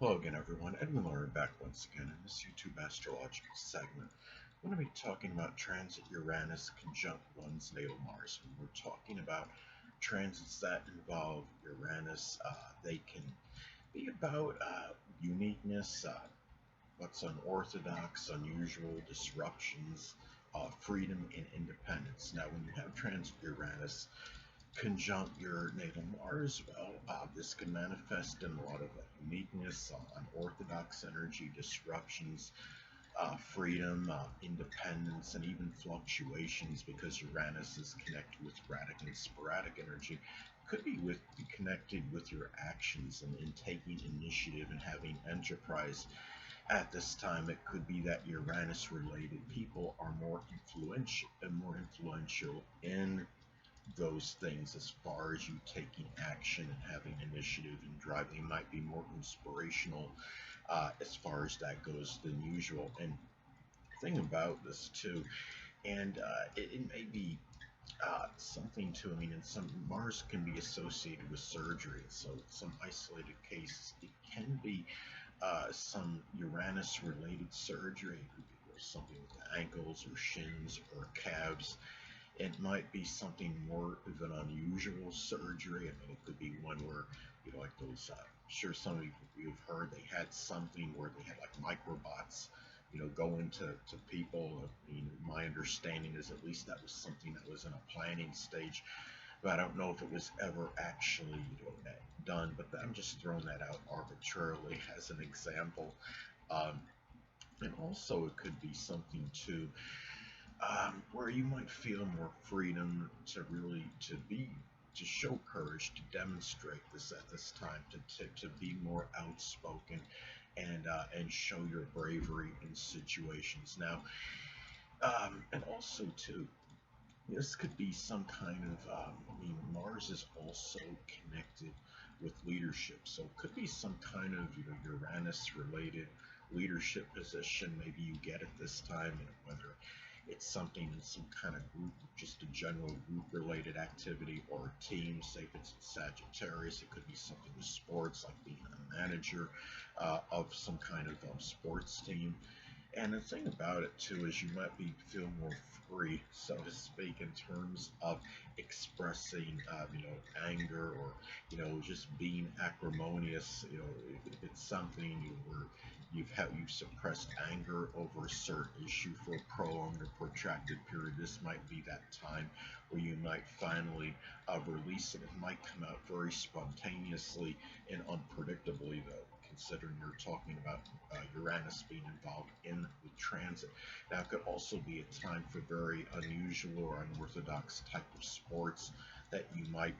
Hello again, everyone. Edwin Learnard back once again in this YouTube astrological segment. I'm going to be talking about transit Uranus conjunct one's natal Mars. And we're talking about transits that involve Uranus. They can be about uniqueness, what's unorthodox, unusual, disruptions, freedom, and independence. Now, when you have transit Uranus conjunct your natal Mars, well, this can manifest in a lot of uniqueness, unorthodox energy, disruptions, freedom, independence, and even fluctuations because Uranus is connected with erratic and sporadic energy. Could be connected with your actions and in taking initiative and having enterprise. At this time, it could be that Uranus-related people are more influential in those things as far as you taking action and having initiative and drive. They might be more inspirational as far as that goes than usual. And thing about this too, and it may be something too. I mean, in some Mars can be associated with surgery, so some isolated cases it can be some Uranus-related surgery. It could be something with the ankles or shins or calves. It might be something more of an unusual surgery. I mean, it could be one where, like those, I'm sure some of you have heard they had something where they had like microbots, go into people. I mean, my understanding is at least that was something that was in a planning stage, but I don't know if it was ever actually, done. But I'm just throwing that out arbitrarily as an example. Um, and also, it could be something too where you might feel more freedom to show courage, to demonstrate this at this time, to be more outspoken and show your bravery in situations. Now, and also too, this could be some kind of, I mean, Mars is also connected with leadership, so it could be some kind of, Uranus-related leadership position maybe you get at this time, whether it's something in some kind of group, just a general group-related activity or a team. Say if it's Sagittarius, it could be something with sports, like being a manager of some kind of sports team. And the thing about it too is you might feel more free, so to speak, in terms of expressing, anger or, just being acrimonious. If it's something you've suppressed anger over a certain issue for a prolonged or protracted period, this might be that time where you might finally release it. It might come out very spontaneously and unpredictably, though, considering you're talking about Uranus being involved in the transit. Now, it could also be a time for very unusual or unorthodox type of sports that you might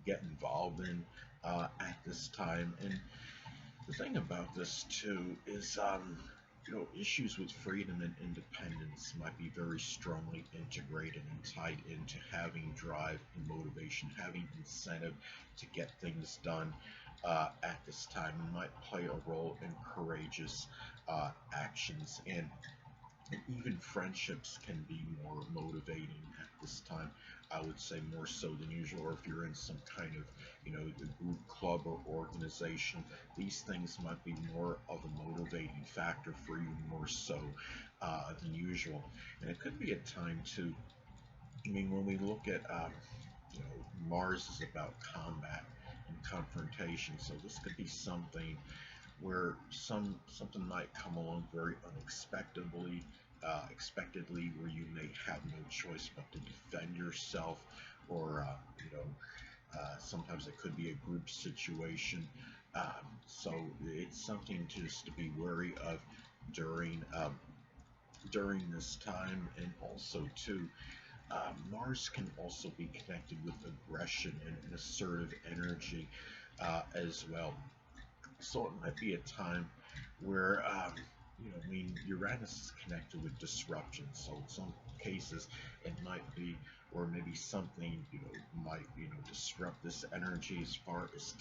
get involved in at this time. And the thing about this too is, issues with freedom and independence might be very strongly integrated and tied into having drive and motivation, having incentive to get things done at this time, and might play a role in courageous actions. And even friendships can be more motivating at this time. I would say more so than usual. Or if you're in some kind of, the group, club, or organization, these things might be more of a motivating factor for you, more so than usual. And it could be a time to, I mean, when we look at, Mars is about combat and confrontation. So this could be something where something might come along very expectedly, where you may have no choice but to defend yourself, or sometimes it could be a group situation. So it's something just to be wary of during this time. And also too, Mars can also be connected with aggression and an assertive energy as well. So it might be a time where, I mean, Uranus is connected with disruption. So in some cases, it might be, or maybe something, might, disrupt this energy as far as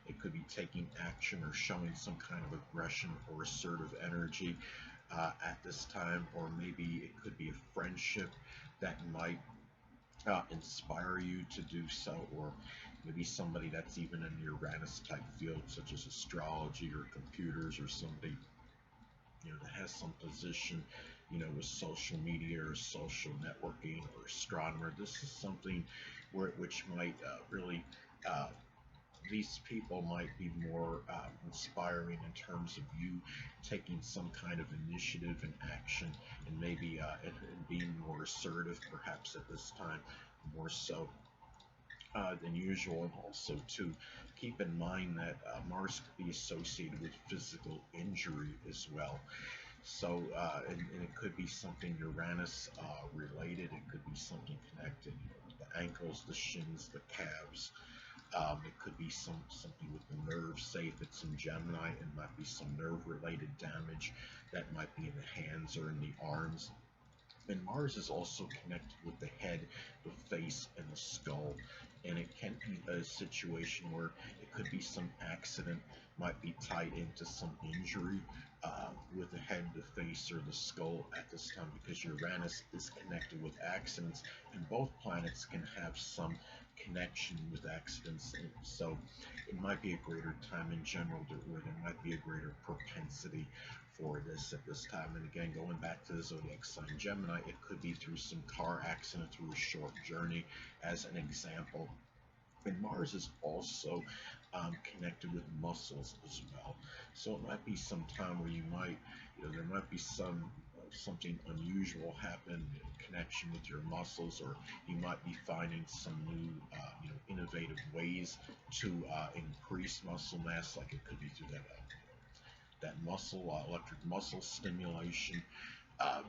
it could be taking action or showing some kind of aggression or assertive energy at this time. Or maybe it could be a friendship that might inspire you to do so, or maybe somebody that's even in the Uranus type field, such as astrology or computers, or somebody, that has some position, with social media or social networking or astronomer. This is something which might really, uh, these people might be more inspiring in terms of you taking some kind of initiative and action, and maybe and being more assertive perhaps at this time, more so than usual. And also to keep in mind that Mars could be associated with physical injury as well. So, and it could be something Uranus related. It could be something connected, with the ankles, the shins, the calves. It could be something with the nerves. Say if it's in Gemini, it might be some nerve-related damage that might be in the hands or in the arms. And Mars is also connected with the head, the face, and the skull. And it can be a situation where it could be some accident, might be tied into some injury with the head, the face, or the skull at this time, because Uranus is connected with accidents, and both planets can have some connection with accidents. And so it might be a greater time in general where there might be a greater propensity for this at this time. And again, going back to the zodiac sign Gemini, it could be through some car accident, through a short journey, as an example. And Mars is also connected with muscles as well. So it might be some time where you might, there might be something unusual happen in connection with your muscles, or you might be finding some new, innovative ways to increase muscle mass. Like it could be through that muscle, electric muscle stimulation. Uh,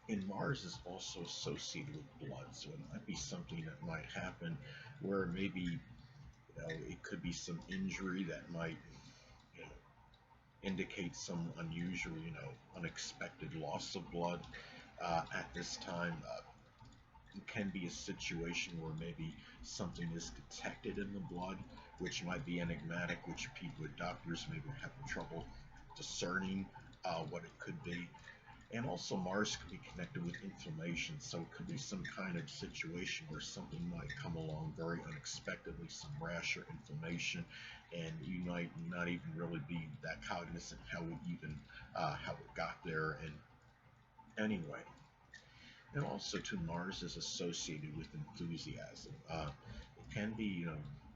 and Mars is also associated with blood, so it might be something that might happen where maybe, it could be some injury that might, you know, indicate some unusual, unexpected loss of blood at this time. It can be a situation where maybe something is detected in the blood, which might be enigmatic, which people, doctors maybe have trouble discerning what it could be. And also Mars could be connected with inflammation, so it could be some kind of situation where something might come along very unexpectedly, some rash or inflammation, and you might not even really be that cognizant how it got there. And anyway, and also to Mars is associated with enthusiasm. It can be,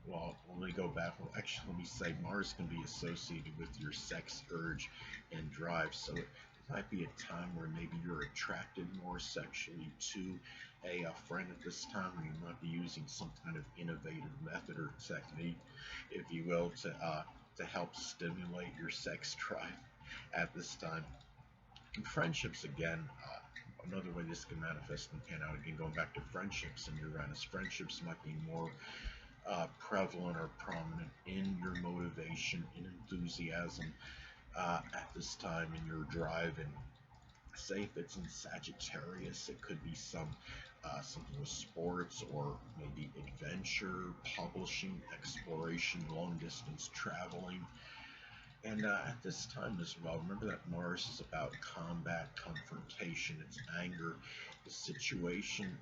well, let me go back. Well, actually, let me say Mars can be associated with your sex urge and drive. So it might be a time where maybe you're attracted more sexually to a friend at this time, or you might be using some kind of innovative method or technique, if you will, to help stimulate your sex drive at this time. And friendships, again, another way this can manifest and pan out, again, going back to friendships and Uranus, friendships might be more prevalent or prominent in your motivation, in enthusiasm at this time, in your drive. And say if it's in Sagittarius, it could be something with sports, or maybe adventure, publishing, exploration, long distance traveling. And at this time as well, remember that Mars is about combat, confrontation, it's anger. The situation,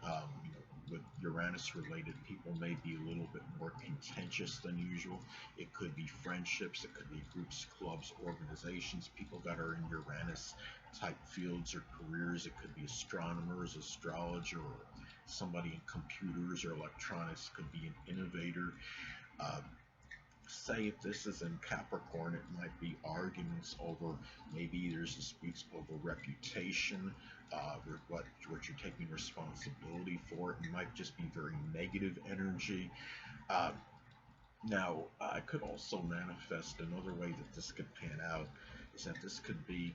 with Uranus-related people may be a little bit more contentious than usual. It could be friendships, it could be groups, clubs, organizations, people that are in Uranus-type fields or careers. It could be astronomers, astrologer, or somebody in computers or electronics. It could be an innovator. Uh, Say if this is in Capricorn, it might be arguments over, maybe there's disputes over reputation, what you're taking responsibility for. It might just be very negative energy. Uh, Now, I could also manifest another way that this could pan out is that this could be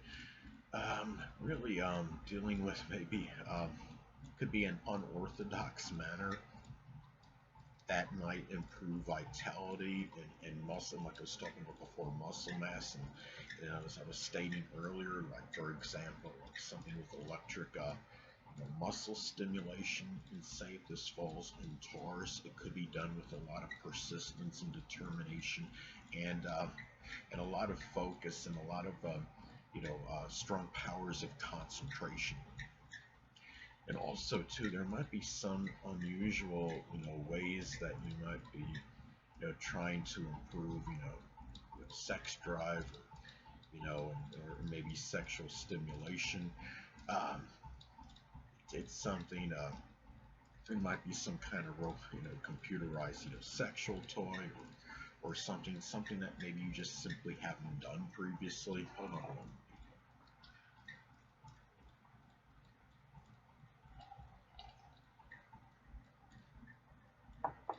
really dealing with maybe, could be an unorthodox manner that might improve vitality and muscle, like I was talking about before, muscle mass. And as I was stating earlier, like for example, like something with electric muscle stimulation. And say if this falls in Taurus, it could be done with a lot of persistence and determination, and a lot of focus, and a lot of strong powers of concentration. And also too, there might be some unusual, ways that you might be, trying to improve, sex drive, or maybe sexual stimulation. Um, it's something. It might be some kind of, computerized, sexual toy, or something that maybe you just simply haven't done previously. Hold on.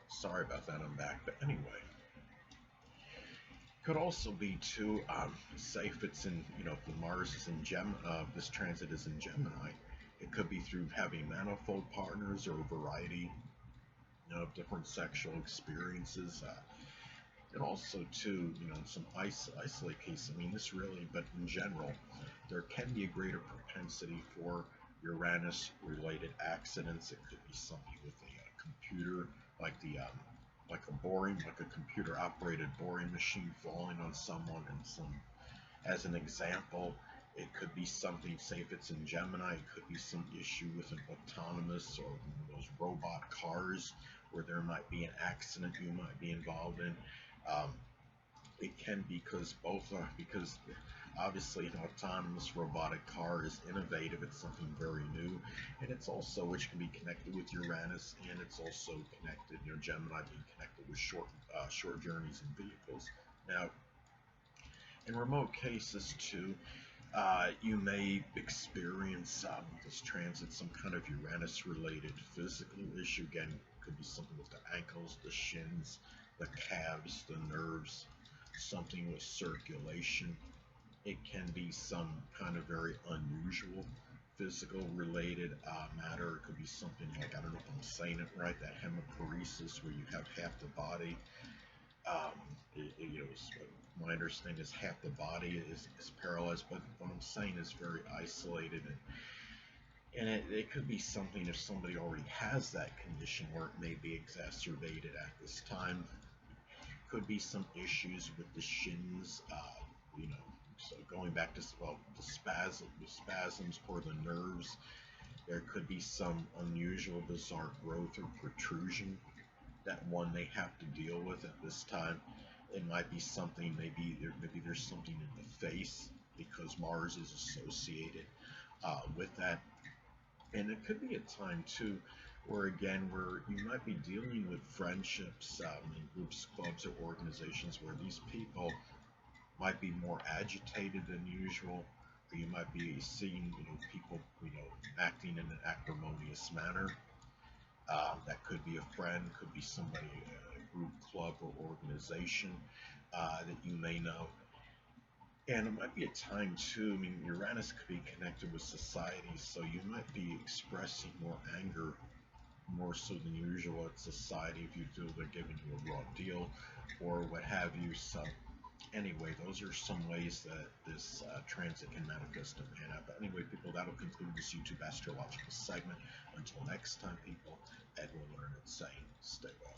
Sorry about that. I'm back. But anyway, could also be too. Say if it's in, if the Mars is in this transit is in Gemini, it could be through having manifold partners or a variety, of different sexual experiences. And also too, in some isolate cases, I mean this really, but in general, there can be a greater propensity for Uranus-related accidents. It could be something with a computer, like like a computer-operated boring machine falling on someone, and some, as an example, it could be something. Say if it's in Gemini, it could be some issue with an autonomous or one of those robot cars where there might be an accident you might be involved in. Um, it can be because obviously an autonomous robotic car is innovative. It's something very new, and it's also, which can be connected with Uranus, and it's also connected, Gemini being connected with short journeys in vehicles. Now, in remote cases too, you may experience this transit some kind of Uranus-related physical issue. Again, could be something with the ankles, the shins, the calves, the nerves, something with circulation. It can be some kind of very unusual physical related matter. It could be something like, I don't know if I'm saying it right, that hemiparesis, where you have half the body. Um, my understanding is half the body is paralyzed, but what I'm saying is very isolated, and it could be something if somebody already has that condition where it may be exacerbated at this time. Could be some issues with the shins, you know, so going back to, well, the spasms or the nerves. There could be some unusual, bizarre growth or protrusion that one may have to deal with at this time. It might be something, maybe there's something in the face because Mars is associated with that. And it could be a time too where, again, where you might be dealing with friendships, in groups, clubs, or organizations where these people might be more agitated than usual, or you might be seeing, people, acting in an acrimonious manner. That could be a friend, could be somebody, a group, club, or organization that you may know. And it might be a time too. I mean, Uranus could be connected with society, so you might be expressing more anger, more so than usual at society if you feel they're giving you a raw deal, or what have you. So, anyway, those are some ways that this transit can manifest and pan out. But anyway, people, that'll conclude this YouTube astrological segment. Until next time, people, Edwin Learnard saying, stay well.